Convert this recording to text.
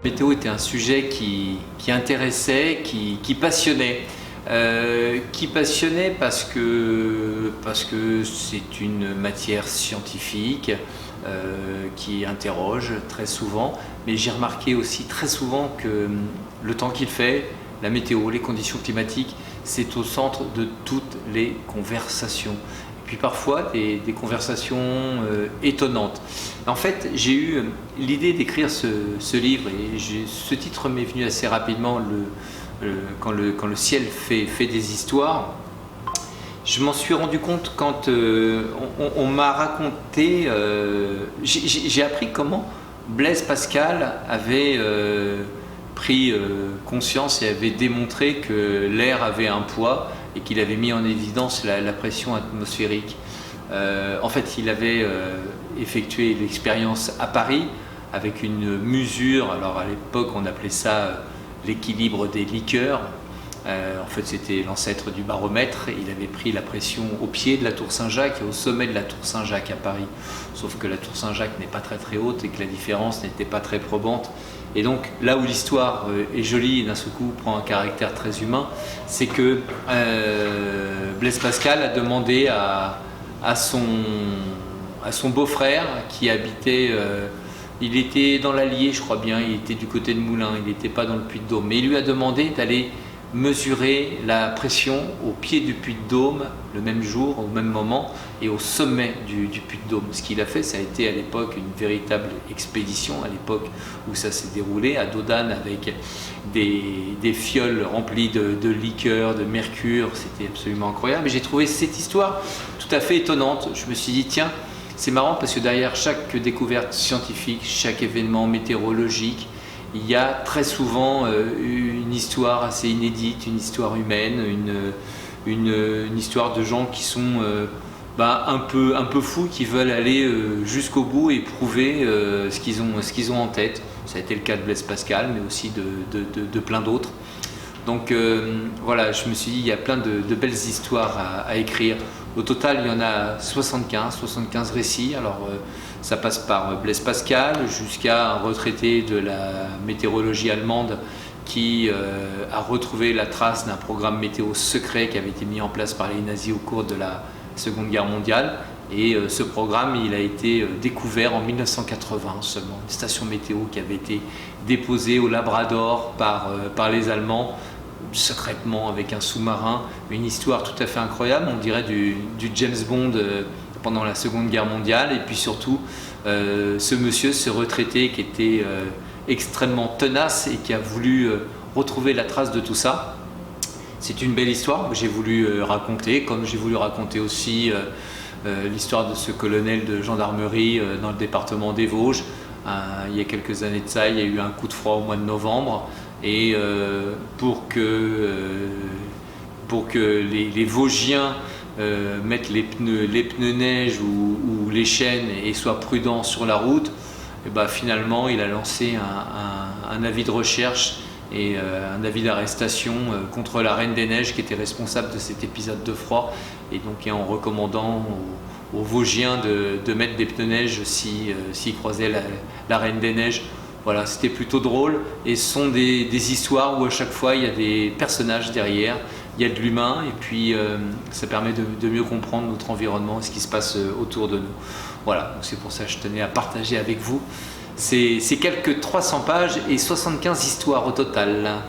La météo était un sujet qui intéressait, qui passionnait. Qui passionnait parce que c'est une matière scientifique qui interroge très souvent, mais j'ai remarqué aussi très souvent que le temps qu'il fait, la météo, les conditions climatiques, c'est au centre de toutes les conversations. Et puis parfois des conversations étonnantes. En fait, j'ai eu l'idée d'écrire ce livre et ce titre m'est venu assez rapidement quand le ciel fait des histoires. Je m'en suis rendu compte quand on m'a raconté, j'ai appris comment Blaise Pascal avait pris conscience et avait démontré que l'air avait un poids et qu'il avait mis en évidence la pression atmosphérique. En fait, il avait effectué l'expérience à Paris avec une mesure, alors à l'époque on appelait ça l'équilibre des liqueurs. En fait, c'était l'ancêtre du baromètre. Il avait pris la pression au pied de la tour Saint-Jacques et au sommet de la tour Saint-Jacques à Paris. Sauf que la tour Saint-Jacques n'est pas très haute et que la différence n'était pas très probante. Et donc, là où l'histoire est jolie et d'un seul coup prend un caractère très humain, c'est que Blaise Pascal a demandé à son beau-frère qui habitait... il était dans l'Allier, je crois bien, il était du côté de Moulins, il n'était pas dans le Puy-de-Dôme. Mais il lui a demandé d'aller mesurer la pression au pied du Puy-de-Dôme le même jour, au même moment, et au sommet du Puy-de-Dôme. Ce qu'il a fait, ça a été à l'époque une véritable expédition, à l'époque où ça s'est déroulé, à dos d'âne avec des fioles remplies de liqueurs, de mercure. C'était absolument incroyable. Et j'ai trouvé cette histoire tout à fait étonnante. Je me suis dit, tiens, c'est marrant parce que derrière chaque découverte scientifique, chaque événement météorologique, il y a très souvent une histoire assez inédite, une histoire humaine, une histoire de gens qui sont un peu fous, qui veulent aller jusqu'au bout et prouver ce qu'ils ont en tête. Ça a été le cas de Blaise Pascal, mais aussi de plein d'autres. Donc voilà, je me suis dit, il y a plein de belles histoires à écrire. Au total, il y en a 75 récits. Alors, ça passe par Blaise Pascal jusqu'à un retraité de la météorologie allemande qui a retrouvé la trace d'un programme météo secret qui avait été mis en place par les nazis au cours de la Seconde Guerre mondiale. Et ce programme, il a été découvert en 1980 seulement. Une station météo qui avait été déposée au Labrador par les Allemands, secrètement avec un sous-marin. Une histoire tout à fait incroyable, on dirait du James Bond pendant la Seconde Guerre mondiale. Et puis surtout, ce retraité qui était extrêmement tenace et qui a voulu retrouver la trace de tout ça. C'est une belle histoire que j'ai voulu raconter, comme j'ai voulu raconter aussi l'histoire de ce colonel de gendarmerie dans le département des Vosges. Il y a quelques années de ça, il y a eu un coup de froid au mois de novembre. Et pour que les Vosgiens mettent les pneus neige ou les chaînes et soient prudents sur la route, et ben finalement il a lancé un avis de recherche et un avis d'arrestation contre la Reine des Neiges qui était responsable de cet épisode de froid, et donc en recommandant aux Vosgiens de mettre des pneus neige s'ils croisaient la Reine des Neiges. Voilà, c'était plutôt drôle, et ce sont des histoires où à chaque fois il y a des personnages derrière, il y a de l'humain, et puis ça permet de mieux comprendre notre environnement et ce qui se passe autour de nous. Voilà, donc c'est pour ça que je tenais à partager avec vous ces quelques 300 pages et 75 histoires au total.